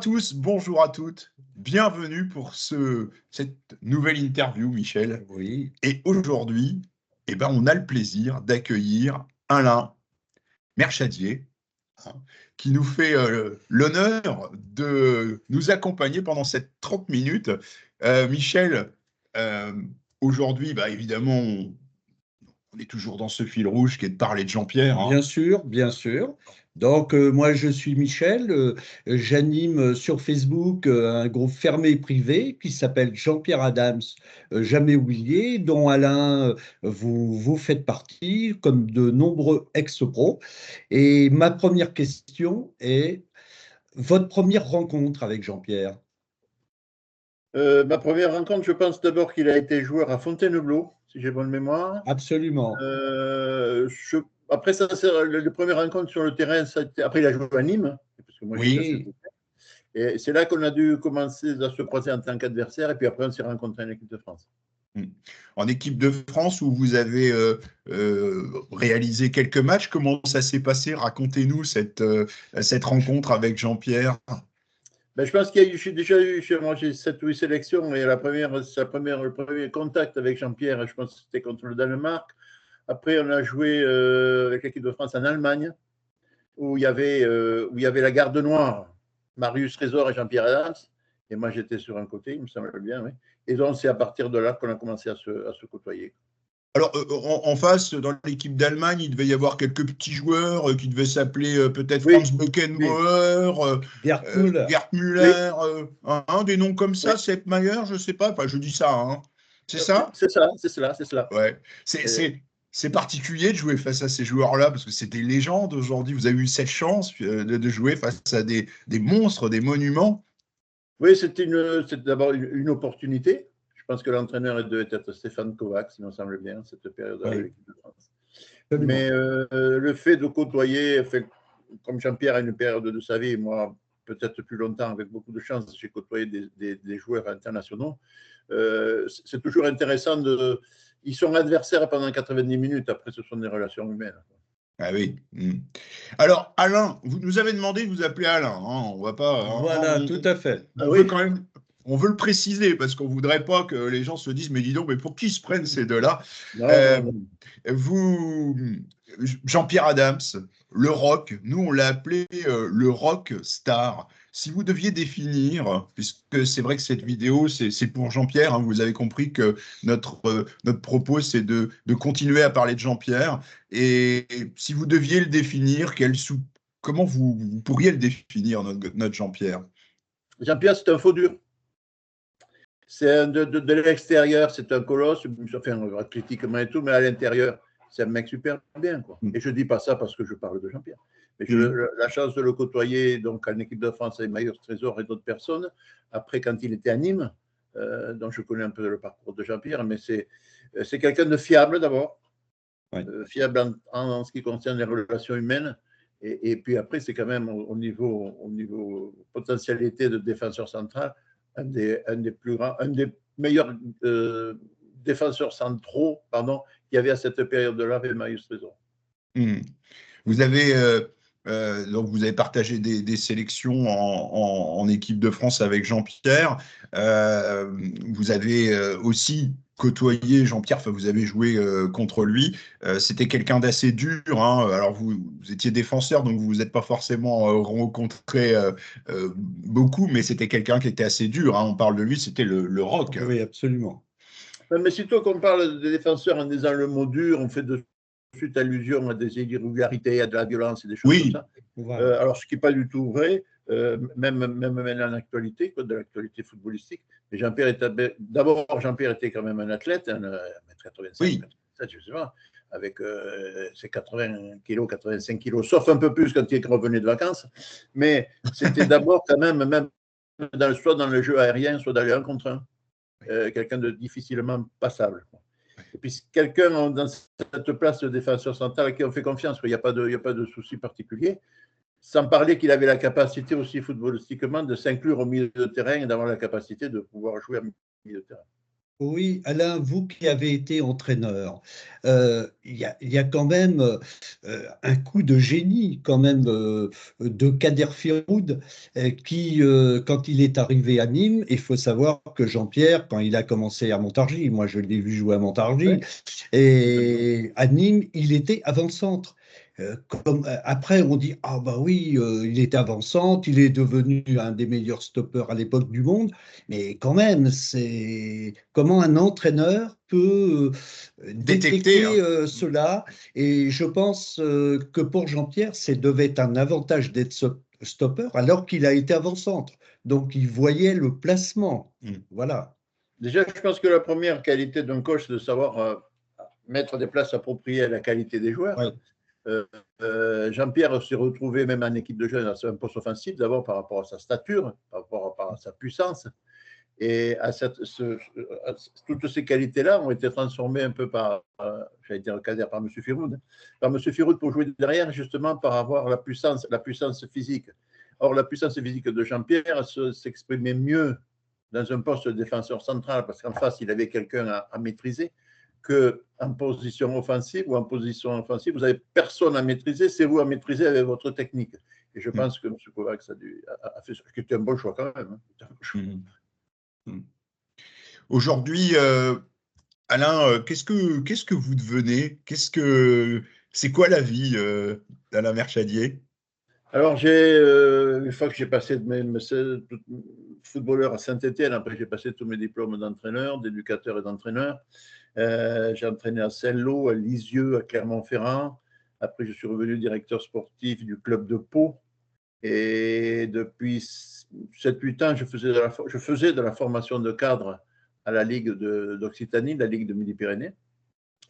tous, bonjour à toutes, bienvenue pour cette nouvelle interview, Michel. Oui. Et aujourd'hui, on a le plaisir d'accueillir Alain Merchadier, hein, qui nous fait l'honneur de nous accompagner pendant ces 30 minutes. Michel, euh, aujourd'hui, évidemment, on est toujours dans ce fil rouge qui est de parler de Jean-Pierre, hein. Bien sûr, bien sûr. Donc, moi, je suis Michel. J'anime sur Facebook un groupe fermé privé qui s'appelle Jean-Pierre Adams, jamais oublié, dont Alain, vous faites partie, comme de nombreux ex-pros. Et ma première question est, votre première rencontre avec Jean-Pierre? Ma première rencontre, je pense d'abord qu'il a été joueur à Fontainebleau, si j'ai bonne mémoire. Absolument. Après ça, le premier rencontre sur le terrain, après il a joué à Nîmes, parce que moi j'étais à Oui. et c'est là qu'on a dû commencer à se croiser en tant qu'adversaire, et puis après on s'est rencontrés en équipe de France. En équipe de France, où vous avez réalisé quelques matchs, comment ça s'est passé? Racontez-nous cette rencontre avec Jean-Pierre. Je pense qu'il y a eu, j'ai déjà eu, moi j'ai 7 ou 8 sélections, et le premier contact avec Jean-Pierre, je pense que c'était contre le Danemark. Après, on a joué avec l'équipe de France en Allemagne, où il y avait la garde noire, Marius Trésor et Jean-Pierre Adams. Et moi, j'étais sur un côté, il me semble bien. Oui. Et donc, c'est à partir de là qu'on a commencé à se côtoyer. Alors, en face, dans l'équipe d'Allemagne, il devait y avoir quelques petits joueurs qui devaient s'appeler peut-être Oui, Franz Beckenbauer, Gerd Müller. Gerd Müller, des noms comme ça, Sepp Maier, je ne sais pas, enfin, je dis ça, hein. C'est ça? C'est ça, c'est cela, c'est cela. Ouais. C'est particulier de jouer face à ces joueurs-là, parce que c'est des légendes aujourd'hui. Vous avez eu cette chance de jouer face à des monstres, des monuments. Oui, c'est d'abord une opportunité. Je pense que l'entraîneur devait être Stéphane Kovacs, si me semble bien, cette période-là de l'équipe de France. Absolument. Mais le fait de côtoyer, comme Jean-Pierre a une période de sa vie, moi, peut-être plus longtemps, avec beaucoup de chance, j'ai côtoyé des joueurs internationaux. C'est toujours intéressant Ils sont adversaires pendant 90 minutes, après ce sont des relations humaines. Ah oui. Alors, Alain, vous nous avez demandé de vous appeler Alain, hein, on va pas. Voilà, tout à fait. On veut quand même. On veut le préciser parce qu'on voudrait pas que les gens se disent mais dis donc, mais pour qui se prennent ces deux-là? Non. Vous, Jean-Pierre Adams, le rock, nous on l'a appelé le rock star. Si vous deviez définir, puisque c'est vrai que cette vidéo c'est pour Jean-Pierre, hein, vous avez compris que notre propos c'est de continuer à parler de Jean-Pierre. Et si vous deviez le définir, comment vous pourriez le définir, notre Jean-Pierre? Jean-Pierre, c'est un faux dur. C'est de l'extérieur, c'est un colosse, enfin, athlétiquement et tout, mais à l'intérieur, c'est un mec super bien, quoi. Et je ne dis pas ça parce que je parle de Jean-Pierre. Mais j'ai la chance de le côtoyer donc, en équipe de France avec Marius Trésor et d'autres personnes. Après, quand il était à Nîmes, donc je connais un peu le parcours de Jean-Pierre, mais c'est quelqu'un de fiable d'abord, fiable en ce qui concerne les relations humaines. Et puis après, c'est quand même au niveau potentialité de défenseur central, un des meilleurs défenseurs centraux qu'il y avait à cette période-là avec Marius Trésor. Vous avez donc vous avez partagé des sélections en équipe de France avec Jean-Pierre. Vous avez aussi côtoyé Jean-Pierre, enfin vous avez joué contre lui. C'était quelqu'un d'assez dur, hein. Alors vous étiez défenseur, donc vous vous êtes pas forcément rencontré beaucoup, mais c'était quelqu'un qui était assez dur, hein. On parle de lui, c'était le rock. Oui, absolument. Mais sitôt qu'on parle des défenseurs en disant le mot dur, on fait de suite allusion à des irrégularités, à de la violence et des choses comme ça. Voilà. Alors, ce qui n'est pas du tout vrai, même maintenant en actualité, de l'actualité footballistique. Mais Jean-Pierre était quand même un athlète, 1m85, oui. 1m87, je ne sais pas, avec ses 80 kilos, 85 kilos, sauf un peu plus quand il revenait de vacances. Mais c'était d'abord quand même soit dans le jeu aérien, soit dans les 1 contre 1. Quelqu'un de difficilement passable. Et puis quelqu'un dans cette place de défenseur central à qui on fait confiance, il n'y a pas de souci particulier, sans parler qu'il avait la capacité aussi footballistiquement de s'inclure au milieu de terrain et d'avoir la capacité de pouvoir jouer au milieu de terrain. Oui, Alain, vous qui avez été entraîneur, il y a quand même un coup de génie quand même de Kader Firoud qui, quand il est arrivé à Nîmes, il faut savoir que Jean-Pierre, quand il a commencé à Montargis, moi je l'ai vu jouer à Oui, Montargis, et à Nîmes, il était avant-centre. Après, on dit, ah bah oui, il était avant-centre, il est devenu un des meilleurs stoppeurs à l'époque du monde. Mais quand même, c'est comment un entraîneur peut Détecté, hein. détecter cela. Et je pense que pour Jean-Pierre, c'est devait être un avantage d'être stopper alors qu'il a été avant-centre. Donc, il voyait le placement. Mm. Voilà. déjà, je pense que la première qualité d'un coach, c'est de savoir mettre des places appropriées à la qualité des joueurs. Ouais. Jean-Pierre s'est retrouvé même en équipe de jeunes à un poste offensif, d'abord par rapport à sa stature, par rapport à sa puissance. Et toutes ces qualités-là ont été transformées un peu par, j'allais dire, par M. Firoud. Par M. Firoud pour jouer derrière, justement, par avoir la puissance physique. Or, la puissance physique de Jean-Pierre s'exprimait mieux dans un poste de défenseur central, parce qu'en face, il avait quelqu'un à maîtriser, qu'en position offensive ou en position offensive, vous n'avez personne à maîtriser, c'est vous à maîtriser avec votre technique. Et je pense que M. Kovacs a fait ce qui était un bon choix quand même. Mm. Mm. Aujourd'hui, Alain, qu'est-ce que vous devenez? C'est quoi la vie d'Alain Merchadier? Alors, une fois que j'ai passé footballeur à Saint-Étienne, après j'ai passé tous mes diplômes d'entraîneur, d'éducateur et d'entraîneur. J'ai entraîné à Saint-Lô, à Lisieux, à Clermont-Ferrand. Après, je suis revenu directeur sportif du club de Pau. Et depuis 7-8 ans, je faisais de la formation de cadre à la Ligue d'Occitanie, la Ligue de Midi-Pyrénées.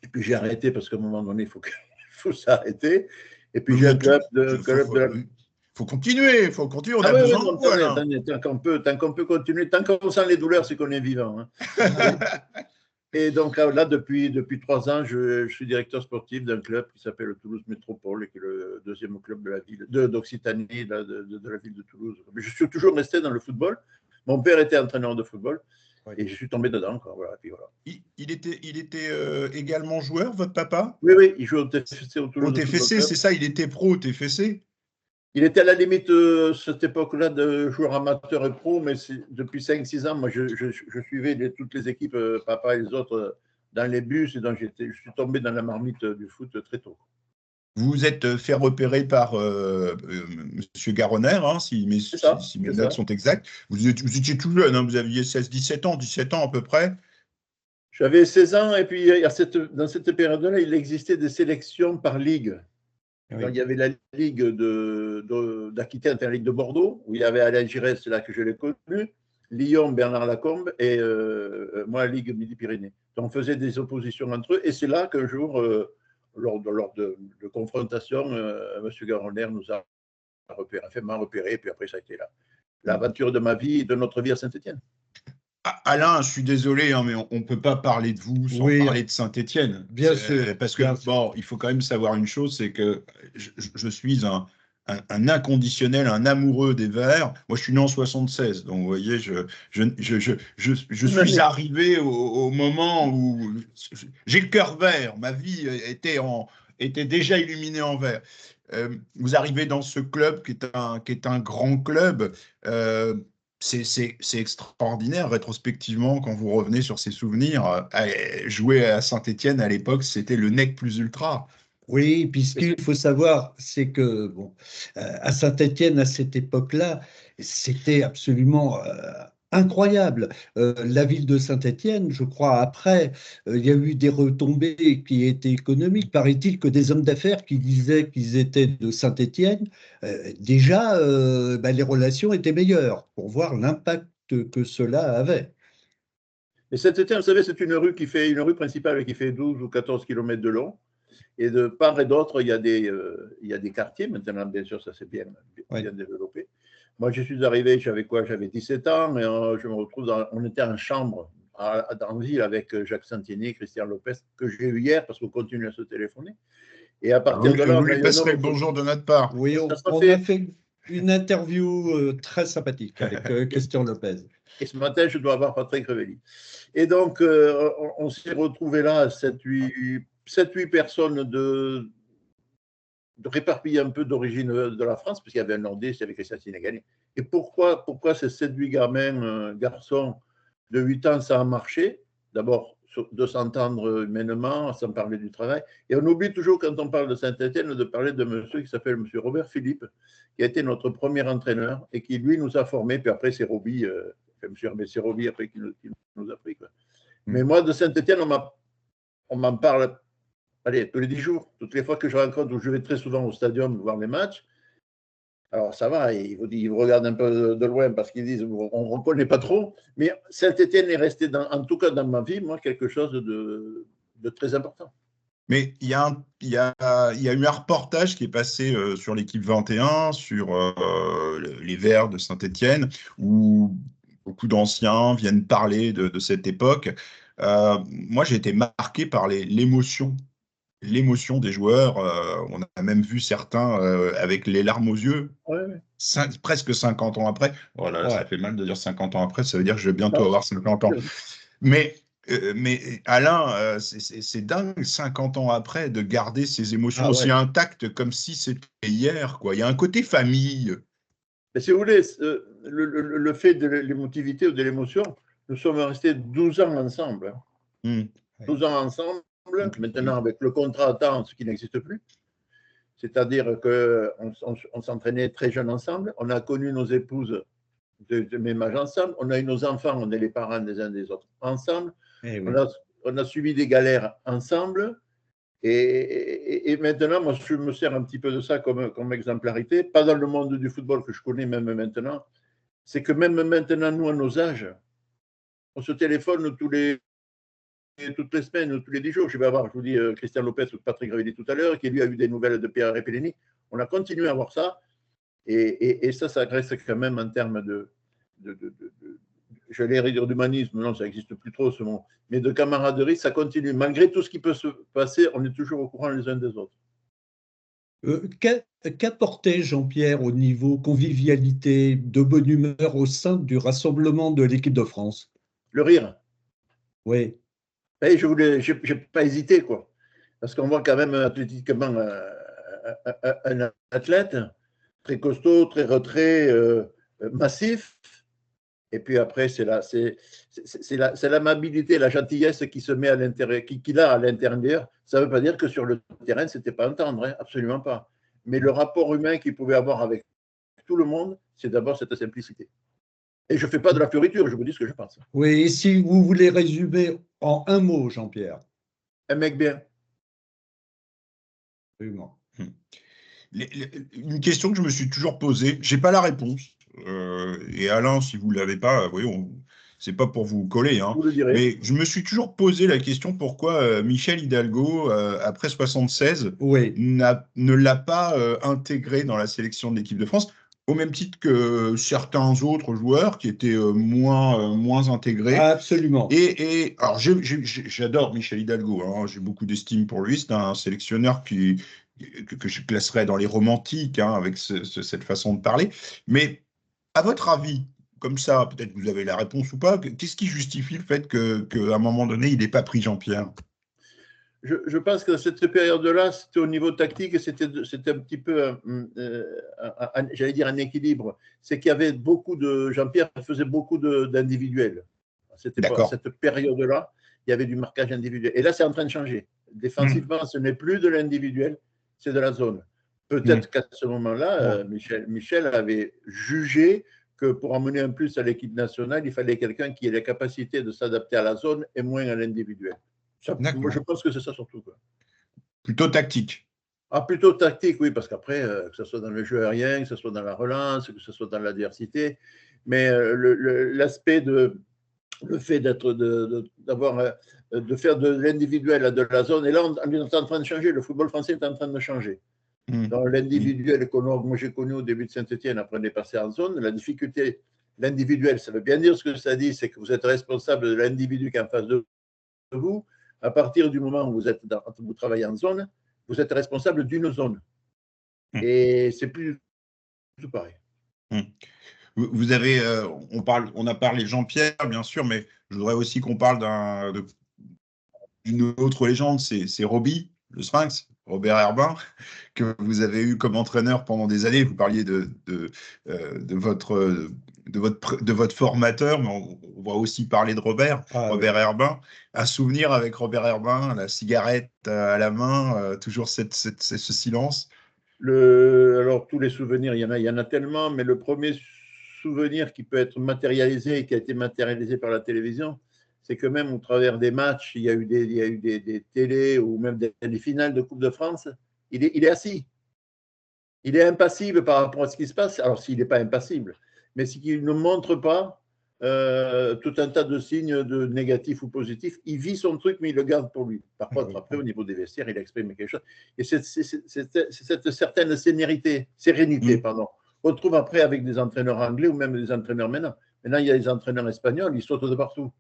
Et puis j'ai arrêté parce qu'à un moment donné, il faut s'arrêter. Et puis j'ai un club de la. Faut continuer, on Ah a oui, oui, besoin de non, vous, Alain. tant qu'on peut continuer, tant qu'on sent les douleurs, c'est qu'on est vivant. Hein. Et donc là, depuis 3 ans, je suis directeur sportif d'un club qui s'appelle le Toulouse Métropole, qui est le deuxième club de la ville d'Occitanie, de la ville de Toulouse. Mais je suis toujours resté dans le football. Mon père était entraîneur de football et je suis tombé dedans. Quoi. Voilà, puis voilà. Il était également joueur, votre papa? Oui, oui, il joue au TFC, au Au Toulouse Football TFC, Club. c'est ça, il était pro au TFC? Il était à la limite, cette époque-là, de joueur amateur et pro, mais depuis 5-6 ans, moi, je suivais toutes les équipes, papa et les autres, dans les bus, et donc je suis tombé dans la marmite du foot très tôt. Vous vous êtes fait repérer par Monsieur Garonner, hein, si mes C'est notes ça. sont exactes. Vous étiez tout jeune, hein, vous aviez 16-17 ans, 17 ans à peu près. J'avais 16 ans, et puis dans cette période-là, il existait des sélections par ligue. Oui. Donc, il y avait la Ligue d'Aquitaine, la Ligue de Bordeaux, où il y avait Alain Giresse, c'est là que je l'ai connu, Lyon, Bernard Lacombe, et moi, la Ligue Midi-Pyrénées. Donc, on faisait des oppositions entre eux, et c'est là qu'un jour, lors de confrontation, M. Garonner nous a repéré, enfin, m'a repéré, et puis après, ça a été l'aventure de ma vie et de notre vie à Saint-Étienne. Alain, je suis désolé, hein, mais on ne peut pas parler de vous sans Oui, parler de Saint-Étienne. bien sûr. Parce que, bon, il faut quand même savoir une chose, c'est que je suis un inconditionnel, un amoureux des Verts. Moi, je suis né en 76, donc vous voyez, je suis arrivé au moment où j'ai le cœur vert. Ma vie était déjà illuminée en vert. Vous arrivez dans ce club qui est un grand club. C'est extraordinaire, rétrospectivement, quand vous revenez sur ces souvenirs. Jouer à Saint-Étienne à l'époque, c'était le nec plus ultra. Oui, puis ce qu'il faut savoir, c'est que bon, à Saint-Étienne, à cette époque-là, c'était absolument incroyable. La ville de Saint-Étienne, je crois, après, il y a eu des retombées qui étaient économiques. Paraît-il que des hommes d'affaires qui disaient qu'ils étaient de Saint-Étienne, déjà, les relations étaient meilleures pour voir l'impact que cela avait. Et Saint-Étienne, vous savez, c'est une rue principale qui fait 12 ou 14 km de long. Et de part et d'autre, il y a des quartiers. Maintenant, bien sûr, ça s'est bien développé. Moi, je suis arrivé, j'avais 17 ans, et je me retrouve on était en chambre dans la ville avec Jacques Santini, Christian Lopez, que j'ai eu hier parce qu'on continue à se téléphoner. Et à partir de là, vous lui passerez le bonjour de notre part. Oui, on a fait une interview très sympathique avec Christian Lopez. Et ce matin, je dois avoir Patrick Révelli. Et donc, on s'est retrouvés là, 7-8 personnes de réparties un peu d'origine de la France, parce qu'il y avait un Nordiste, il y avait Christian Sénégalais. Et pourquoi ces 7-8 gamins, garçons de 8 ans, ça a marché? D'abord, de s'entendre humainement, sans parler du travail. Et on oublie toujours, quand on parle de Saint-Étienne, de parler de monsieur qui s'appelle monsieur Robert Philippe, qui a été notre premier entraîneur et qui, lui, nous a formés. Puis après, c'est Roby, monsieur Roby, après, qui nous a pris, quoi. Mais moi, de Saint-Étienne, on m'en parle, allez, tous les 10 jours, toutes les fois que je rencontre, où je vais très souvent au stadium voir les matchs. Alors, ça va, ils vous regardent un peu de loin parce qu'ils disent on ne reconnaît pas trop. Mais Saint-Étienne est resté, en tout cas dans ma vie, moi, quelque chose de très important. Mais il y a eu un reportage qui est passé sur l'équipe 21, sur les Verts de Saint-Étienne, où beaucoup d'anciens viennent parler de cette époque. Moi, j'ai été marqué par l'émotion des joueurs. On a même vu certains avec les larmes aux yeux, Ouais. presque 50 ans après. Voilà, ça fait mal de dire 50 ans après, ça veut dire que je vais bientôt Non, avoir 50 ans. Mais Alain, c'est dingue, 50 ans après, de garder ces émotions aussi intactes comme si c'était hier, quoi. Il y a un côté famille. Mais si vous voulez, le fait de l'émotivité ou de l'émotion, nous sommes restés 12 ans ensemble. 12 ans ensemble, maintenant avec le contrat à temps, ce qui n'existe plus. C'est-à-dire qu'on s'entraînait très jeunes ensemble, on a connu nos épouses de même âge ensemble, on a eu nos enfants, on est les parents des uns des autres ensemble, on a suivi des galères ensemble, et maintenant, moi, je me sers un petit peu de ça comme exemplarité, pas dans le monde du football que je connais même maintenant, c'est que même maintenant, nous, à nos âges, on se téléphone toutes les semaines, tous les 10 jours. Je vais avoir, je vous dis, Christian Lopez ou Patrick Révelli tout à l'heure, qui lui a eu des nouvelles de Pierre Repellini. On a continué à avoir ça, et ça reste quand même en termes je vais dire d'humanisme, non, ça n'existe plus trop ce mot, mais de camaraderie, ça continue. Malgré tout ce qui peut se passer, on est toujours au courant les uns des autres. Qu'apportait Jean-Pierre au niveau convivialité, de bonne humeur au sein du rassemblement de l'équipe de France? Le rire. Oui. Et je n'ai pas hésité, quoi. Parce qu'on voit quand même athlétiquement un athlète très costaud, très retrait, massif. Et puis après, c'est l'amabilité, la gentillesse qui se met à l'intérieur, qu'il a à l'intérieur. Ça ne veut pas dire que sur le terrain, ce n'était pas entendre, hein, absolument pas. Mais le rapport humain qu'il pouvait avoir avec tout le monde, c'est d'abord cette simplicité. Et je ne fais pas de la fioriture, je vous dis ce que je pense. Oui, et si vous voulez résumer en un mot, Jean-Pierre? Un mec bien. Absolument. Une question que je me suis toujours posée, je n'ai pas la réponse. Et Alain, si vous ne l'avez pas, oui, c'est pas pour vous coller, hein, vous le direz. Mais je me suis toujours posé la question pourquoi Michel Hidalgo, après 76, ne l'a pas intégré dans la sélection de l'équipe de France, au même titre que certains autres joueurs qui étaient moins intégrés. Absolument. Et alors, j'adore Michel Hidalgo, hein, j'ai beaucoup d'estime pour lui, c'est un sélectionneur que je classerais dans les romantiques, hein, avec cette façon de parler. Mais à votre avis, comme ça, peut-être que vous avez la réponse ou pas, qu'est-ce qui justifie le fait qu'à un moment donné, il n'ait pas pris Jean-Pierre? Je pense que cette période-là, c'était au niveau tactique, c'était un petit peu, j'allais dire un équilibre. C'est qu'il y avait beaucoup de. Jean-Pierre faisait beaucoup d'individuels. Cette période-là, il y avait du marquage individuel. Et là, c'est en train de changer. Défensivement, ce n'est plus de l'individuel, c'est de la zone. Peut-être qu'à ce moment-là, Michel avait jugé que pour amener un plus à l'équipe nationale, il fallait quelqu'un qui ait la capacité de s'adapter à la zone et moins à l'individuel. Moi, je pense que c'est ça surtout, quoi. Plutôt tactique. Ah, plutôt tactique, oui, parce qu'après, que ce soit dans le jeu aérien, que ce soit dans la relance, que ce soit dans l'adversité, mais l'aspect le fait de faire de l'individuel à de la zone, et là, on est en train de changer, le football français est en train de changer. Dans l'individuel que moi j'ai connu au début de Saint-Étienne, après on est passé en zone, la difficulté, l'individuel, ça veut bien dire ce que ça dit, c'est que vous êtes responsable de l'individu qui est en face de vous. À partir du moment où vous travaillez en zone, vous êtes responsable d'une zone. Et c'est plus tout pareil. Vous avez, on a parlé de Jean-Pierre, bien sûr, mais je voudrais aussi qu'on parle d'une autre légende, c'est Roby, le Sphinx, Robert Herbin, que vous avez eu comme entraîneur pendant des années. Vous parliez de votre formateur, mais on va aussi parler de Robert Herbin. Un souvenir avec Robert Herbin, la cigarette à la main, toujours ce silence. Alors, tous les souvenirs, il y en a tellement, mais le premier souvenir qui peut être matérialisé et qui a été matérialisé par la télévision, c'est que même au travers des matchs, il y a eu des télés ou même des finales de Coupe de France, il est assis. Il est impassible par rapport à ce qui se passe. Alors, s'il n'est pas impassible, mais s'il ne montre pas tout un tas de signes de négatifs ou positifs, il vit son truc, mais il le garde pour lui. Par contre, après, au niveau des vestiaires, il exprime quelque chose. Et c'est cette certaine sérénité, pardon. On retrouve après avec des entraîneurs anglais ou même des entraîneurs maintenant. Maintenant, il y a des entraîneurs espagnols, ils sautent de partout.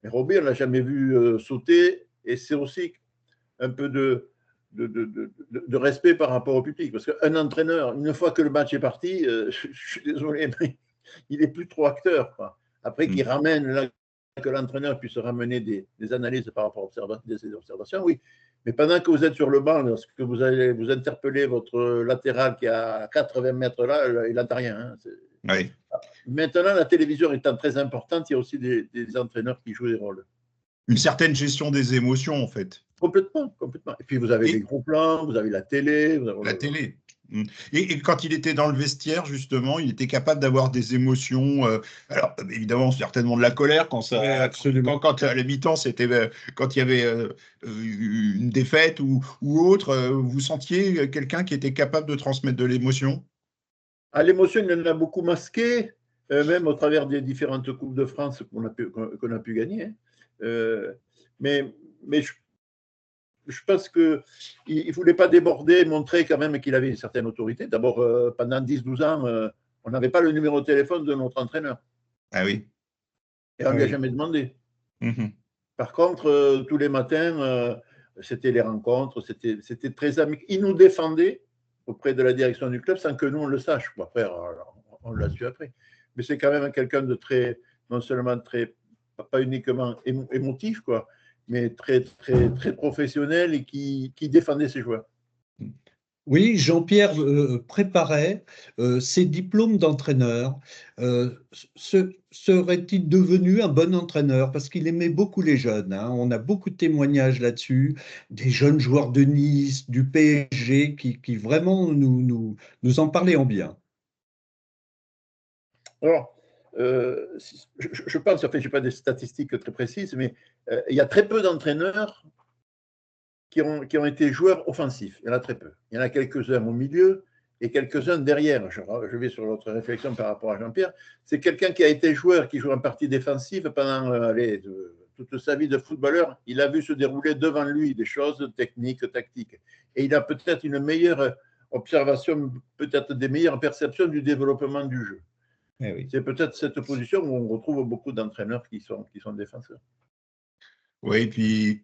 Mais Robbie, on ne l'a jamais vu sauter, et c'est aussi un peu de respect par rapport au public. Parce qu'un entraîneur, une fois que le match est parti, je suis désolé, mais il n'est plus trop acteur, quoi. Après qu'il ramène, là, que l'entraîneur puisse ramener des analyses par rapport à des observations, oui. Mais pendant que vous êtes sur le banc, lorsque vous allez vous interpeller votre latéral qui est à 80 mètres là, il n'entend rien. Hein. Oui. Maintenant, la télévision étant très importante, il y a aussi des entraîneurs qui jouent des rôles. Une certaine gestion des émotions, en fait. Complètement, complètement. Et puis, vous avez les gros plans, vous avez la télé. La télé. Et quand il était dans le vestiaire, justement, il était capable d'avoir des émotions. Alors, évidemment, certainement de la colère quand quand à la mi-temps, c'était quand il y avait une défaite ou autre. Vous sentiez quelqu'un qui était capable de transmettre de l'émotion? À l'émotion, il en a beaucoup masqué, même au travers des différentes Coupes de France qu'on a pu gagner. Mais je pense qu'il ne voulait pas déborder, montrer quand même qu'il avait une certaine autorité. D'abord, pendant 10-12 ans, on n'avait pas le numéro de téléphone de notre entraîneur. Ah oui. Et on ne lui a jamais demandé. Par contre, tous les matins, c'était les rencontres, c'était très amical. Il nous défendait auprès de la direction du club sans que nous, on le sache. Bon, après, on l'a su après. Mais c'est quand même quelqu'un de très, non seulement très, pas uniquement émotif, quoi, mais très, très, très professionnel et qui défendait ses joueurs. Oui, Jean-Pierre préparait ses diplômes d'entraîneur. Serait-il devenu un bon entraîneur? Parce qu'il aimait beaucoup les jeunes. Hein. On a beaucoup de témoignages là-dessus, des jeunes joueurs de Nice, du PSG, qui vraiment nous en parlaient en bien. Alors, je pense, en fait, je n'ai pas des statistiques très précises, mais il y a très peu d'entraîneurs qui ont été joueurs offensifs. Il y en a très peu. Il y en a quelques-uns au milieu et quelques-uns derrière. Je vais sur l'autre réflexion par rapport à Jean-Pierre. C'est quelqu'un qui a été joueur, qui joue en partie défensive pendant toute sa vie de footballeur. Il a vu se dérouler devant lui des choses techniques, tactiques. Et il a peut-être une meilleure observation, peut-être des meilleures perceptions du développement du jeu. Eh oui. C'est peut-être cette position où on retrouve beaucoup d'entraîneurs qui sont défenseurs. Oui, et puis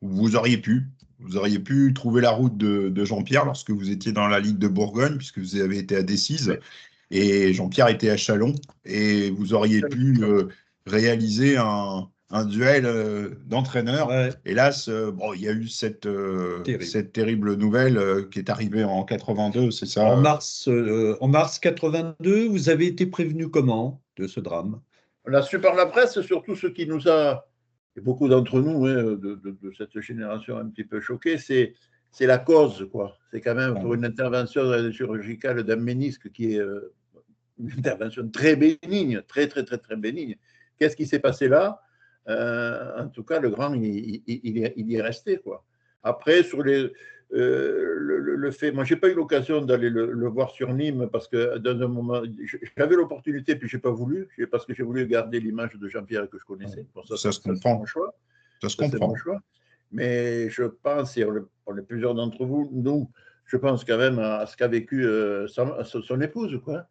vous auriez pu trouver la route de Jean-Pierre lorsque vous étiez dans la Ligue de Bourgogne, puisque vous avez été à Decize, et Jean-Pierre était à Châlons, et vous auriez pu réaliser un duel d'entraîneurs. Ouais. Hélas, bon, il y a eu cette terrible nouvelle qui est arrivée en 82, c'est ça? En mars 82, vous avez été prévenu comment de ce drame? On a su par la presse, surtout ce qui nous a, et beaucoup d'entre nous, de cette génération un petit peu choquée, c'est la cause, quoi. C'est quand même pour une intervention chirurgicale d'un ménisque qui est une intervention très bénigne, très, très, très, très bénigne. Qu'est-ce qui s'est passé là? En tout cas, le grand, il y est resté, quoi. Après, sur le fait, moi, je n'ai pas eu l'occasion d'aller le voir sur Nîmes parce que dans un moment, j'avais l'opportunité, puis je n'ai pas voulu, parce que j'ai voulu garder l'image de Jean-Pierre que je connaissais. Bon, ça se comprend. Mon choix. Ça se comprend. Mon choix. Mais je pense, et on est plusieurs d'entre vous, nous, je pense quand même à ce qu'a vécu son épouse, quoi.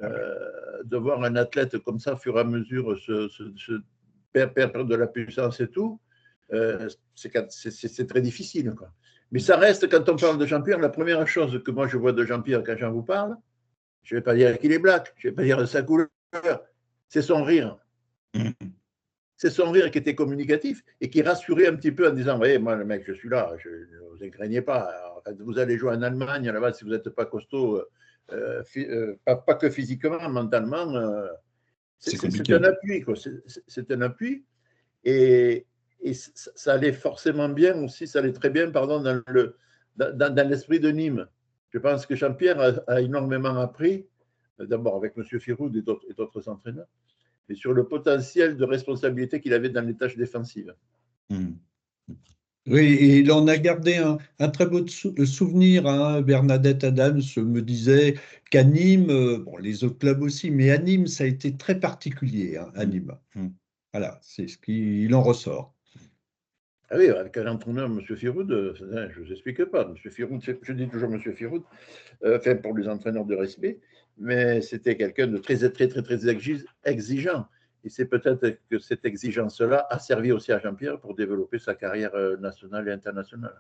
De voir un athlète comme ça, au fur et à mesure, se perdre de la puissance et tout, c'est très difficile, quoi. Mais ça reste, quand on parle de Jean-Pierre, la première chose que moi je vois de Jean-Pierre quand j'en vous parle, Je ne vais pas dire qu'il est black, je ne vais pas dire de sa couleur. C'est son rire. C'est son rire qui était communicatif et qui rassurait un petit peu en disant, voyez, moi, le mec, je suis là, ne vous craignez pas. Alors, quand vous allez jouer en Allemagne, là-bas, si vous n'êtes pas costaud, pas que physiquement, mentalement, c'est un appui. C'est un appui. Et ça allait forcément bien aussi, ça allait très bien, pardon, dans l'esprit de Nîmes. Je pense que Jean-Pierre a énormément appris, d'abord avec M. Firoud et d'autres entraîneurs, et sur le potentiel de responsabilité qu'il avait dans les tâches défensives. Oui, et il en a gardé un très beau souvenir. Bernadette Adams me disait qu'à Nîmes, bon, les autres clubs aussi, mais à Nîmes, ça a été très particulier, à Nîmes. Voilà, c'est ce qu'il en ressort. Ah oui, avec un entraîneur, M. Firoud, je ne vous explique pas. M. Firoud, je dis toujours M. Firoud, enfin pour les entraîneurs de respect, mais c'était quelqu'un de très exigeant. Et c'est peut-être que cette exigence-là a servi aussi à Jean-Pierre pour développer sa carrière nationale et internationale.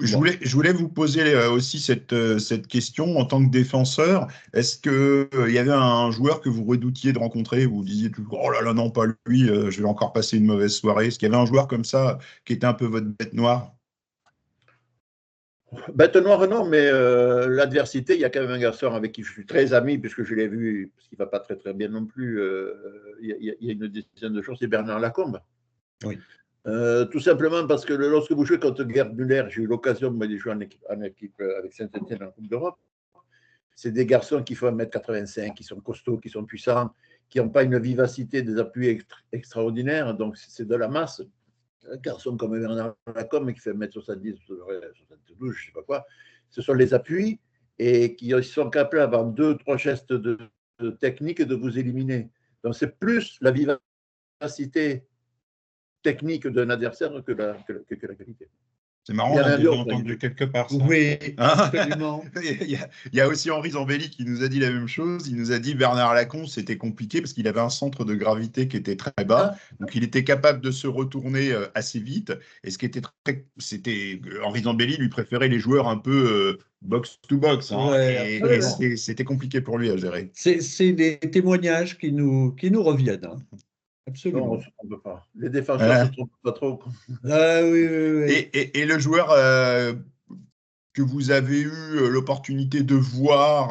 Je voulais vous poser aussi cette question en tant que défenseur. Est-ce qu'il y avait un joueur que vous redoutiez de rencontrer? Vous disiez toujours, oh là là, non, pas lui, je vais encore passer une mauvaise soirée. Est-ce qu'il y avait un joueur comme ça qui était un peu votre bête noire? Bête noire, non, mais l'adversité, il y a quand même un garçon avec qui je suis très ami, puisque je l'ai vu, parce qu'il ne va pas très très bien non plus, il y a une dizaine de jours, c'est Bernard Lacombe. Oui. Tout simplement parce que lorsque vous jouez contre Gerd Müller, j'ai eu l'occasion de jouer en équipe avec Saint-Etienne en Coupe d'Europe. C'est des garçons qui font 1m85, qui sont costauds, qui sont puissants, qui n'ont pas une vivacité, des appuis extraordinaires, donc c'est de la masse. Un garçon comme Bernard Lacombe qui fait 1m70, 72, je ne sais pas quoi, ce sont les appuis et qui sont capables, avant 2-3 gestes de technique, de vous éliminer. Donc c'est plus la vivacité technique d'un adversaire que la qualité. C'est marrant, on a déjà entendu quelque part ça. Oui, absolument. Il y a aussi Henri Zambelli qui nous a dit la même chose. Il nous a dit Bernard Lacombe, c'était compliqué parce qu'il avait un centre de gravité qui était très bas. Donc, il était capable de se retourner assez vite. Et ce qui était Henri Zambelli lui préférait les joueurs un peu box-to-box. Et c'était compliqué pour lui à gérer. C'est des témoignages qui nous reviennent. Absolument. Non, on ne peut pas. Les défenseurs ne se trompent pas trop. Oui. Et le joueur que vous avez eu l'opportunité de voir,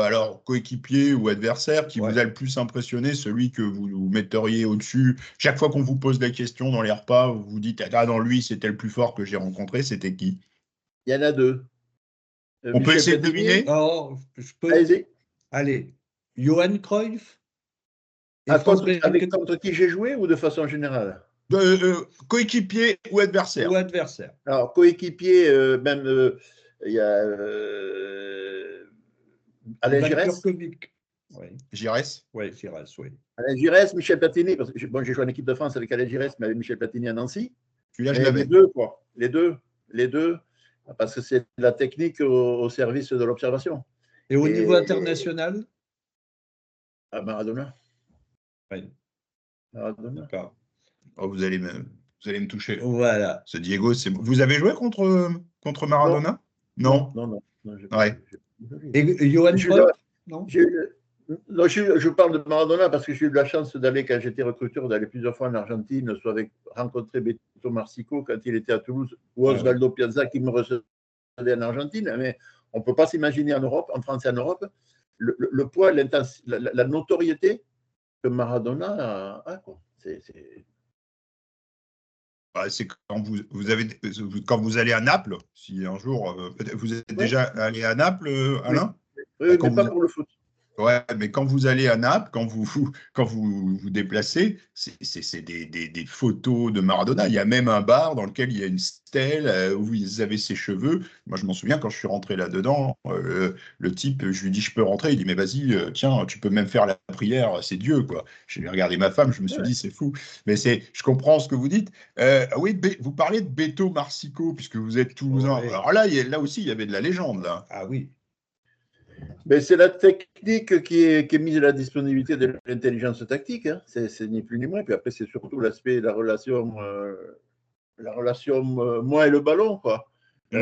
alors coéquipier ou adversaire, qui vous a le plus impressionné, celui que vous metteriez au-dessus. Chaque fois qu'on vous pose la question dans les repas, vous vous dites, ah non, lui, c'était le plus fort que j'ai rencontré, c'était qui? Il y en a deux. On peut essayer de deviner? Je peux. Allez-y. Allez, Johan Cruyff. Contre qui j'ai joué ou de façon générale? Coéquipier ou adversaire? Ou adversaire. Alors, coéquipier, il y a Alain Giresse. Giresse? Oui, Giresse, oui. Alain Giresse, Michel Platini, parce que j'ai joué en équipe de France avec Alain Giresse, mais avec Michel Platini à Nancy. Celui-là, je l'avais. Les deux, quoi. Les deux, parce que c'est la technique au service de l'observation. Et au niveau international? À Maradona. Oui. Maradona. D'accord. Oh, vous allez me toucher. Voilà. Ce Diego, c'est. Vous avez joué contre Maradona? Non. Non. Et Johan Cruyff? Non. Je parle de Maradona parce que j'ai eu de la chance d'aller, quand j'étais recruteur, d'aller plusieurs fois en Argentine, soit rencontrer Beto Marsico quand il était à Toulouse, ou Osvaldo Piazza qui me recevait en Argentine. Mais on ne peut pas s'imaginer en Europe, en France et en Europe, le poids, la notoriété que Maradona a. C'est quand quand vous allez à Naples, si un jour, vous êtes déjà allé à Naples, Alain? Oui, mais pas pour le foot. Ouais, mais quand vous allez à Naples, quand vous vous déplacez, c'est des photos de Maradona. Il y a même un bar dans lequel il y a une stèle où ils avaient ses cheveux. Moi, je m'en souviens quand je suis rentré là-dedans, le type, je lui dis, je peux rentrer. Il dit, mais vas-y, tiens, tu peux même faire la prière, c'est Dieu, quoi. J'ai regardé ma femme, je me suis dit, c'est fou. Mais je comprends ce que vous dites. Oui, vous parlez de Beto Marsico, puisque vous êtes toulousain. Alors là aussi, il y avait de la légende, là. Ah oui. Mais c'est la technique qui est mise à la disponibilité de l'intelligence tactique. C'est ni plus ni moins. Puis après, c'est surtout l'aspect, la relation moi et le ballon, quoi. Si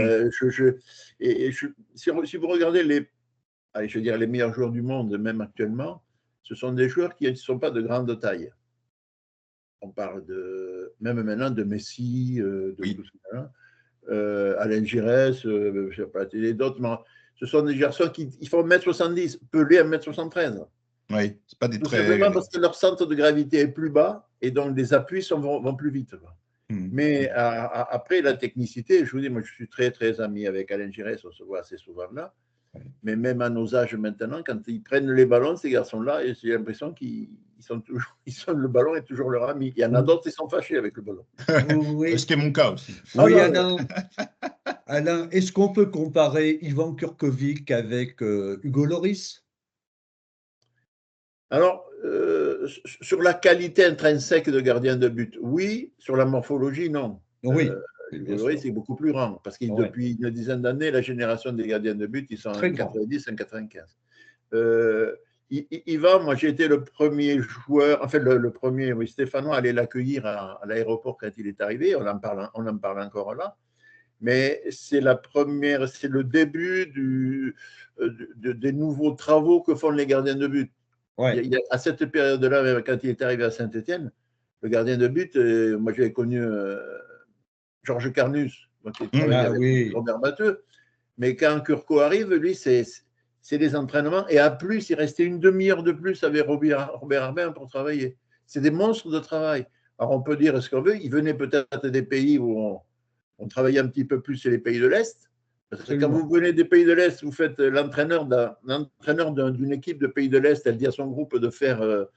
vous regardez allez, je veux dire, les meilleurs joueurs du monde, même actuellement, ce sont des joueurs qui ne sont pas de grande taille. On parle même maintenant de Messi, de tout ça, Alain Giresse, je ne sais pas, d'autres, mais ce sont des garçons qui font 1m70, Pelé 1m73. Oui, c'est pas des Tout très. simplement parce que leur centre de gravité est plus bas et donc les appuis vont plus vite. Mais après, la technicité, je vous dis, moi je suis très très ami avec Alain Giresse, on se voit assez souvent là. Mais même à nos âges maintenant, quand ils prennent les ballons, ces garçons-là, j'ai l'impression le ballon est toujours leur ami. Il y en a d'autres qui sont fâchés avec le ballon. Ce qui est mon cas aussi. Oui, Alain, est-ce qu'on peut comparer Ivan Kurkovic avec Hugo Lloris? Alors, sur la qualité intrinsèque de gardien de but, oui. Sur la morphologie, non. Oui. Hugo Lloris, c'est beaucoup plus grand, parce que depuis une dizaine d'années, la génération des gardiens de but, ils sont en 90, en 95. Ivan, moi, j'ai été le premier joueur, enfin, le premier, oui, Stéphanois, allait l'accueillir à l'aéroport quand il est arrivé. On en parle encore là. Mais c'est le début des nouveaux travaux que font les gardiens de but. Ouais. À cette période-là, quand il est arrivé à Saint-Étienne, le gardien de but, moi j'avais connu Georges Carnus, qui travaillait avec Robert Batteux. Mais quand Curco arrive, lui, c'est les entraînements. Et à plus, il restait une demi-heure de plus avec Robert Arbin pour travailler. C'est des monstres de travail. Alors on peut dire ce qu'on veut. Il venait peut-être des pays où on travaillait un petit peu plus, c'est les pays de l'Est. Parce que quand vous venez des pays de l'Est, vous faites l'entraîneur d'une équipe de pays de l'Est, elle dit à son groupe de faire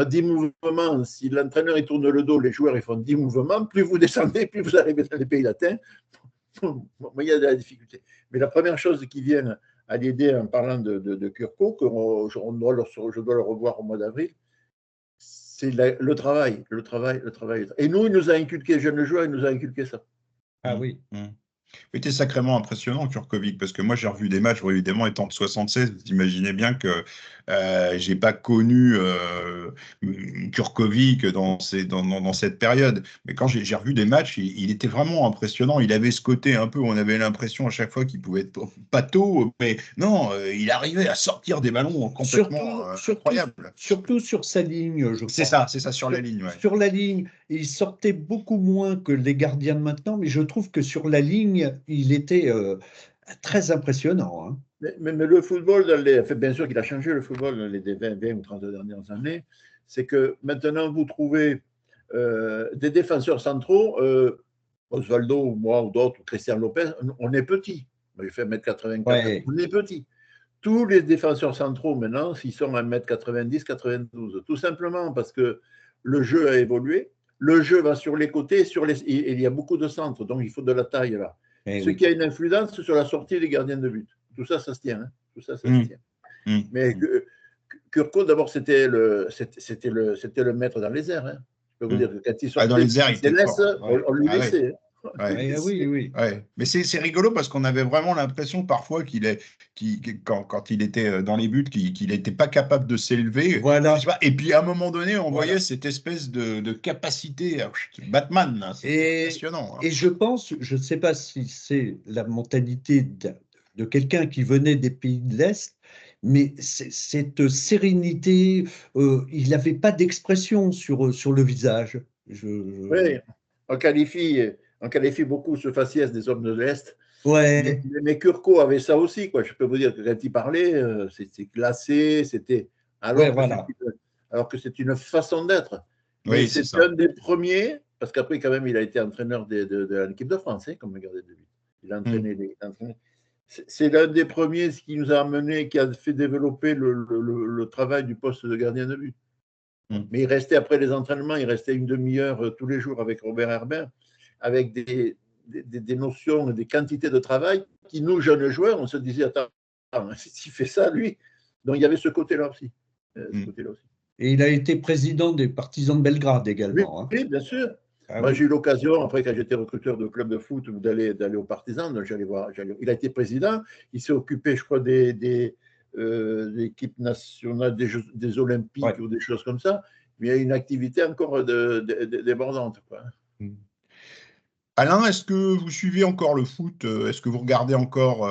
10 mouvements. Si l'entraîneur il tourne le dos, les joueurs ils font 10 mouvements. Plus vous descendez, plus vous arrivez dans les pays latins. Il y a de la difficulté. Mais la première chose qui vient à l'aider en parlant de Curco, que je dois le revoir au mois d'avril, c'est le travail. Et nous, il nous a inculqué, jeune joueur, il nous a inculqué ça. Ah oui. C'était sacrément impressionnant, Kurkovic, parce que moi, j'ai revu des matchs, bon, évidemment, étant de 76, vous imaginez bien que j'ai pas connu Kurkovic dans cette période. Mais quand j'ai revu des matchs, il était vraiment impressionnant. Il avait ce côté un peu, on avait l'impression à chaque fois qu'il pouvait être pâteau, mais non, il arrivait à sortir des ballons complètement incroyables. Surtout sur sa ligne, je crois. C'est ça, sur la ligne. Ouais. Sur la ligne, il sortait beaucoup moins que les gardiens de maintenant, mais je trouve que sur la ligne, il était très impressionnant. Hein. Mais le football, bien sûr qu'il a changé le football dans les 20 ou 30 dernières années, c'est que maintenant vous trouvez des défenseurs centraux, Osvaldo ou moi ou d'autres, Christian Lopez, on est petits. Il fait 1m84, on est petits. Tous les défenseurs centraux maintenant, ils sont à 1m90, 92, tout simplement parce que le jeu a évolué. Le jeu va sur les côtés, il y a beaucoup de centres, donc il faut de la taille là. Ce qui a une influence sur la sortie des gardiens de but. Tout ça, ça se tient. Hein. Tout ça, ça se tient. Mais Curco, d'abord, c'était le maître dans les airs. Hein. Je peux vous dire que quand il sortait, dans les airs, on lui laissait. Oui. Mais c'est rigolo parce qu'on avait vraiment l'impression parfois quand il était dans les buts, qu'il n'était pas capable de s'élever. Voilà. Et puis à un moment donné, on voyait cette espèce de capacité Batman. Hein, c'est impressionnant. Hein. Et je pense, je ne sais pas si c'est la mentalité de quelqu'un qui venait des pays de l'Est, mais cette sérénité, il n'avait pas d'expression sur le visage. Oui, on qualifie beaucoup ce faciès des hommes de l'Est. Ouais. Mais Curco avait ça aussi, quoi. Je peux vous dire que quand il parlait, c'était glacé, alors que c'est une façon d'être. Oui, c'est un des premiers, parce qu'après, quand même, il a été entraîneur de l'équipe de France, comme gardien de but. Il a entraîné c'est l'un des premiers qui nous a amené, qui a fait développer le travail du poste de gardien de but. Mais il restait, après les entraînements, il restait une demi-heure tous les jours avec Robert Herbin, avec des notions, des quantités de travail qui, nous, jeunes joueurs, on se disait, attends, s'il fait ça, lui. Donc, il y avait ce côté-là aussi. Et il a été président des Partisans de Belgrade également. Oui, bien sûr. Moi, j'ai eu l'occasion, après, quand j'étais recruteur de club de foot, d'aller aux Partisans. Donc, j'allais voir. Il a été président. Il s'est occupé, je crois, des équipes nationales, des Olympiques ou des choses comme ça. Mais il y a une activité encore débordante. Alain, est-ce que vous suivez encore le foot? Est-ce que vous regardez encore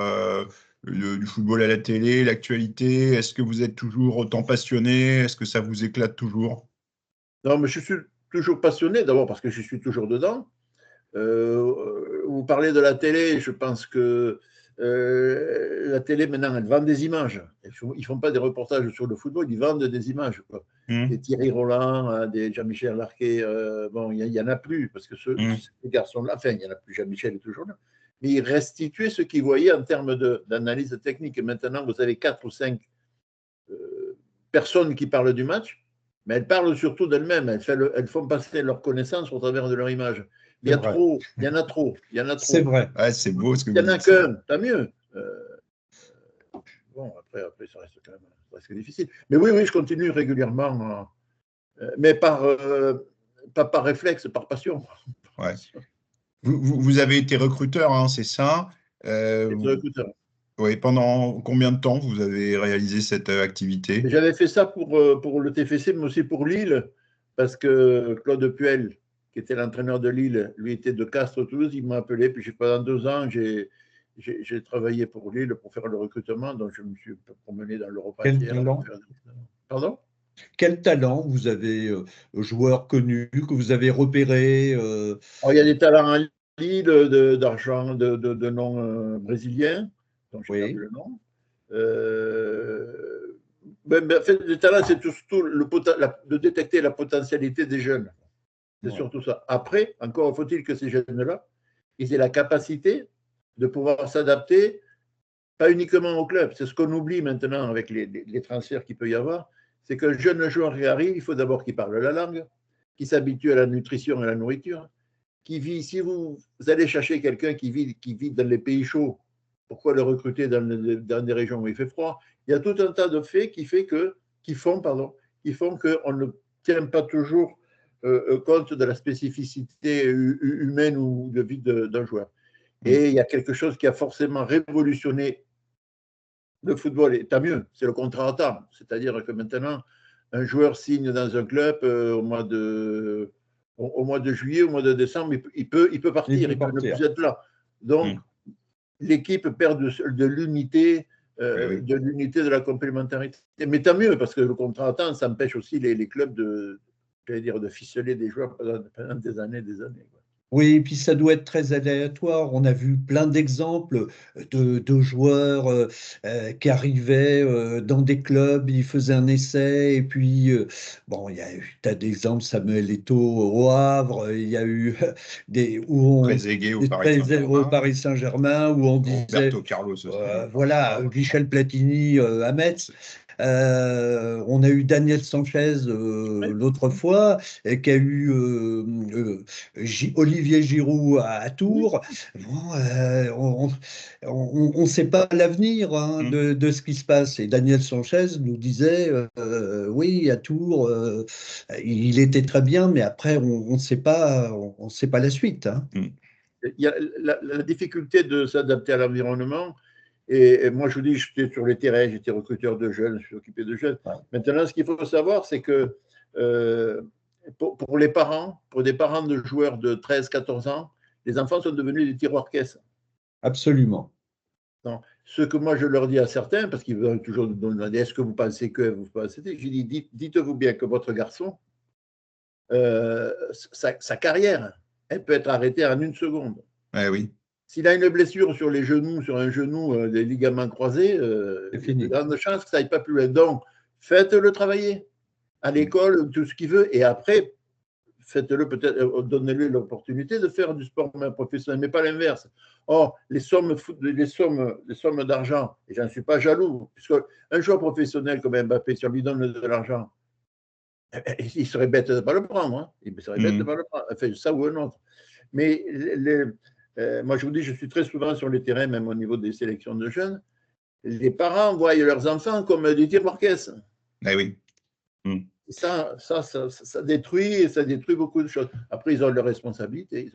du football à la télé, l'actualité? Est-ce que vous êtes toujours autant passionné? Est-ce que ça vous éclate toujours? Non, mais je suis toujours passionné, d'abord parce que je suis toujours dedans. Vous parlez de la télé, je pense que la télé, maintenant, elle vend des images. Ils ne font pas des reportages sur le football, ils vendent des images, quoi. Des Thierry Roland, des Jean-Michel Larquet, bon, il n'y en a plus, parce que ces garçons-là, enfin, il n'y en a plus, Jean-Michel est toujours là, mais ils restituaient ce qu'ils voyaient en termes d'analyse technique. Et maintenant, vous avez 4 ou 5 personnes qui parlent du match, mais elles parlent surtout d'elles-mêmes. Elles font passer leur connaissance au travers de leur image. Il y a trop, il y en a trop, il y en a trop. C'est vrai. Ouais, c'est beau ce que vous dites. Il n'y en a qu'un, tant mieux. Bon, après, ça reste quand même presque difficile. Mais oui, je continue régulièrement, mais pas par réflexe, par passion. Ouais. Vous avez été recruteur, hein, c'est ça? Recruteur. Oui, pendant combien de temps vous avez réalisé cette activité? J'avais fait ça pour le TFC, mais aussi pour Lille, parce que Claude Puel, qui était l'entraîneur de Lille, lui était de Castres-Toulouse, il m'a appelé, puis pendant 2 ans, j'ai travaillé pour Lille pour faire le recrutement, donc je me suis promené dans l'Europe entière. Pardon? Quel talent vous avez, joueur connu, que vous avez repéré Alors, il y a des talents à Lille, d'argent, de nom brésilien, dont je n'ai pas le nom. En fait, le talent, c'est surtout de détecter la potentialité des jeunes. C'est surtout ça. Après, encore faut-il que ces jeunes-là, ils aient la capacité de pouvoir s'adapter, pas uniquement au club. C'est ce qu'on oublie maintenant avec les transferts qu'il peut y avoir. C'est qu'un jeune joueur qui arrive, il faut d'abord qu'il parle la langue, qu'il s'habitue à la nutrition et à la nourriture, qui vit. Si vous allez chercher quelqu'un qui vit dans les pays chauds, pourquoi le recruter dans des régions où il fait froid? Il y a tout un tas de faits qui font qu'on ne tient pas toujours compte de la spécificité humaine ou de vie d'un joueur. Et il y a quelque chose qui a forcément révolutionné le football, et tant mieux, c'est le contrat à temps. C'est-à-dire que maintenant, un joueur signe dans un club au mois de juillet, au mois de décembre, il peut partir, il peut ne plus être là. Donc, l'équipe perd de l'unité, de la complémentarité. Mais tant mieux, parce que le contrat à temps, ça empêche aussi les clubs de ficeler des joueurs pendant des années. Oui, et puis ça doit être très aléatoire. On a vu plein d'exemples de joueurs qui arrivaient dans des clubs, ils faisaient un essai, et puis, bon, il y a eu tas d'exemples, Samuel Eto'o au Havre, il y a eu Trezeguet au Paris Saint-Germain, où on disait, Roberto Carlos aussi. voilà, Michel Platini à Metz. On a eu Daniel Sanchez l'autre fois, et qui a eu Olivier Giroud à Tours. Bon, on ne sait pas l'avenir de ce qui se passe. Et Daniel Sanchez nous disait, oui, à Tours, il était très bien, mais après, on ne sait pas la suite. Il y a la difficulté de s'adapter à l'environnement. Et moi, je vous dis, j'étais sur les terrains, j'étais recruteur de jeunes, je suis occupé de jeunes. Ouais. Maintenant, ce qu'il faut savoir, c'est que pour les parents, pour des parents de joueurs de 13-14 ans, les enfants sont devenus des tiroirs-caisses. Absolument. Donc, ce que moi, je leur dis à certains, parce qu'ils veulent toujours nous demander, est-ce que vous pensez que vous pensez, je dis, dites-vous bien que votre garçon, sa carrière, elle peut être arrêtée en 1 seconde. Oui. S'il a une blessure sur les genoux, sur un genou, des ligaments croisés, il y a de grandes chances que ça n'aille pas plus loin. Donc, faites-le travailler à l'école, tout ce qu'il veut, et après, faites-le peut-être, donnez-lui l'opportunité de faire du sport professionnel, mais pas l'inverse. Or, les sommes d'argent, et j'en suis pas jaloux, puisque un joueur professionnel comme Mbappé, si on lui donne de l'argent, il serait bête de ne pas le prendre. Hein. Il serait bête de ne pas le prendre. Enfin, ça ou un autre. Mais moi, je vous dis, je suis très souvent sur les terrains, même au niveau des sélections de jeunes. Les parents voient leurs enfants comme des tiroirs-caisses. Oui. Ça détruit beaucoup de choses. Après, ils ont leur responsabilité.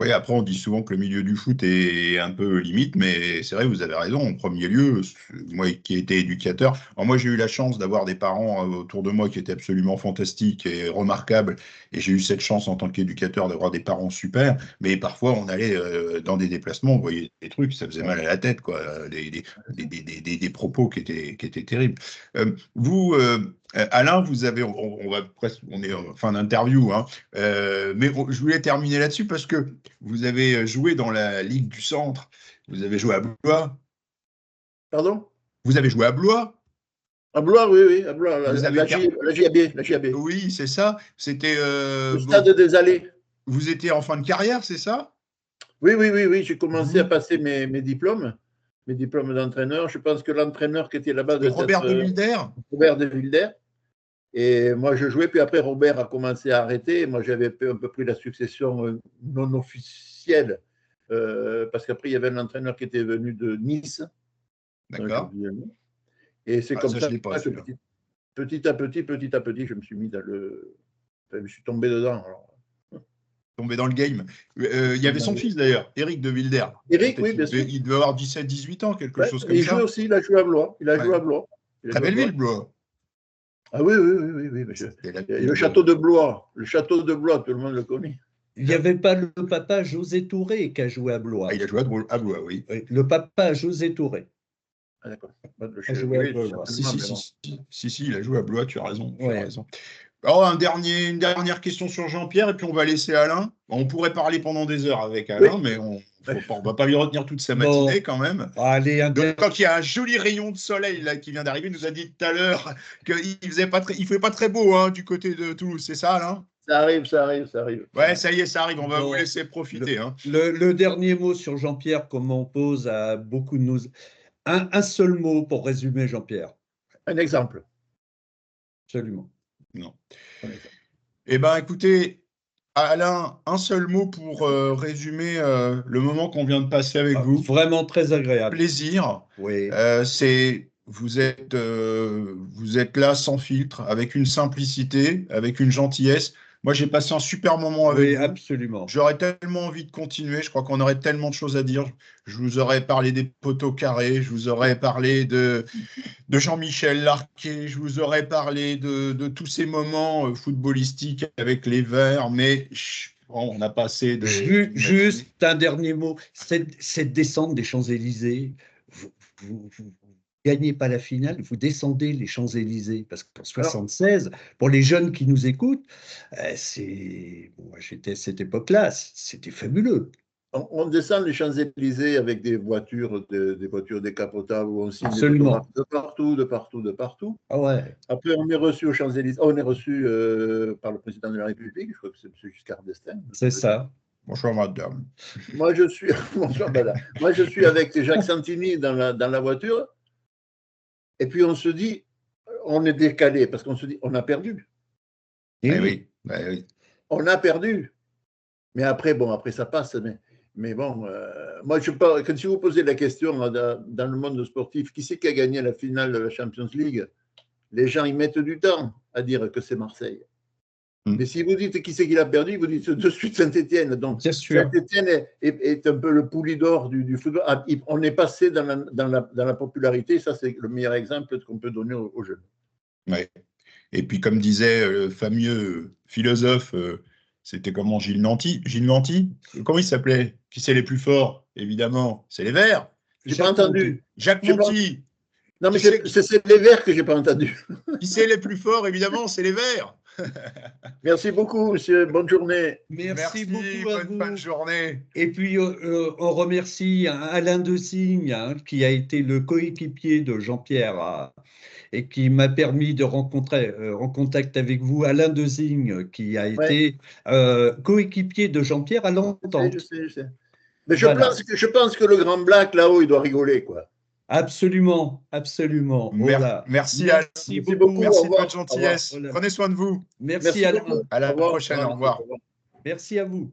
Oui, après, on dit souvent que le milieu du foot est un peu limite, mais c'est vrai, vous avez raison. En premier lieu, moi qui ai été éducateur, alors moi j'ai eu la chance d'avoir des parents autour de moi qui étaient absolument fantastiques et remarquables, et j'ai eu cette chance en tant qu'éducateur d'avoir des parents super, mais parfois on allait dans des déplacements, on voyait des trucs, ça faisait mal à la tête, quoi, des propos qui étaient terribles. Alain, vous avez, on va presque, on est en fin d'interview, hein, je voulais terminer là-dessus parce que vous avez joué dans la Ligue du Centre. Vous avez joué à Blois. Pardon? Vous avez joué à Blois. À Blois, oui, oui, à Blois, Vous avez la JAB, la JAB. Oui, c'est ça. C'était. Le stade des Allées. Vous étiez en fin de carrière, c'est ça? Oui, oui, oui, oui. J'ai commencé à passer mes diplômes d'entraîneur. Je pense que l'entraîneur qui était là-bas devait Robert être de Wilder. Robert de Wilder. Et moi, je jouais, puis après, Robert a commencé à arrêter. Moi, j'avais un peu pris la succession non officielle, parce qu'après, il y avait un entraîneur qui était venu de Nice. D'accord. Et c'est comme ça je l'ai pas, que petit à petit, je me suis mis dans le. Enfin, je suis tombé dedans. Alors. Tombé dans le game. Il y avait son fils d'ailleurs, Éric de Wilder. Éric, oui, bien sûr. Il devait avoir 17-18 ans, quelque chose comme il ça. joue aussi, il a joué à Blois. Il a joué à Blois. Très belle ville, Blois. Ah oui, oui, oui, oui. Le château de Blois. Le château de Blois, tout le monde le connaît. Il n'y avait pas le papa José Touré qui a joué à Blois. Ah, il a joué à Blois, oui. Le papa José Touré. Ah, d'accord. Si, il a joué à Blois, tu as raison. Tu as raison. Alors, une dernière question sur Jean-Pierre, et puis on va laisser Alain. On pourrait parler pendant des heures avec Alain, mais on ne va pas lui retenir toute sa matinée quand même. Allez, donc, quand il y a un joli rayon de soleil là, qui vient d'arriver, il nous a dit tout à l'heure qu'il ne faisait pas très beau hein, du côté de Toulouse, c'est ça, Alain? Ça arrive. Ouais, ça y est, ça arrive. On va vous laisser profiter. Le dernier mot sur Jean-Pierre, comme on pose à beaucoup de nos... Un seul mot pour résumer Jean-Pierre. Un exemple. Absolument. Non. Eh bien, écoutez, Alain, un seul mot pour résumer le moment qu'on vient de passer avec vous. Vraiment très agréable. Plaisir. Oui. Vous êtes là sans filtre, avec une simplicité, avec une gentillesse. Moi, j'ai passé un super moment avec vous. Oui, absolument. J'aurais tellement envie de continuer. Je crois qu'on aurait tellement de choses à dire. Je vous aurais parlé des poteaux carrés. Je vous aurais parlé de Jean-Michel Larquet. Je vous aurais parlé de tous ces moments footballistiques avec les Verts. Mais on a passé de... Juste un dernier mot. Cette descente des Champs-Élysées, vous gagnez pas la finale, vous descendez les Champs-Élysées. Parce qu'en 76, pour les jeunes qui nous écoutent, moi j'étais à cette époque-là, c'était fabuleux. On descend les Champs-Élysées avec des voitures décapotables où on signe des photographes de partout. Ah ouais. Après, on est reçu aux Champs-Élysées. On est reçu par le président de la République, je crois que c'est M. Giscard d'Estaing. C'est ça. Bonsoir, madame. Moi, je suis avec Jacques Santini dans la voiture. Et puis, on se dit, on est décalé parce qu'on se dit, on a perdu. Oui. On a perdu. Mais après, ça passe. Mais bon, moi, quand si vous posez la question dans le monde sportif, qui c'est qui a gagné la finale de la Champions League? Les gens, ils mettent du temps à dire que c'est Marseille. Mais si vous dites qui c'est qui l'a perdu, vous dites de suite Saint-Étienne. Donc, Saint-Étienne est un peu le pouli-d'or du football. On est passé dans la popularité. Ça, c'est le meilleur exemple qu'on peut donner aux jeunes. Ouais. Et puis, comme disait le fameux philosophe, c'était comment, Gilles Nanty? Comment il s'appelait? Qui c'est les plus forts? Évidemment, c'est les Verts. J'ai pas entendu. Jacques Monty. Non, mais c'est les Verts que j'ai pas entendu. Qui c'est les plus forts? Évidemment, c'est les Verts. Merci beaucoup, monsieur. Bonne journée. Merci beaucoup à vous. Bonne journée. Et puis, on remercie Alain Designe, qui a été le coéquipier de Jean-Pierre et qui m'a permis de rencontrer en contact avec vous Alain Designe, qui a été coéquipier de Jean-Pierre à longtemps. Je sais. Mais je pense que le grand Black, là-haut, il doit rigoler, quoi. Absolument. Merci beaucoup. Merci de votre gentillesse. Prenez soin de vous. Merci Alain. À la prochaine. Au revoir. Merci à vous.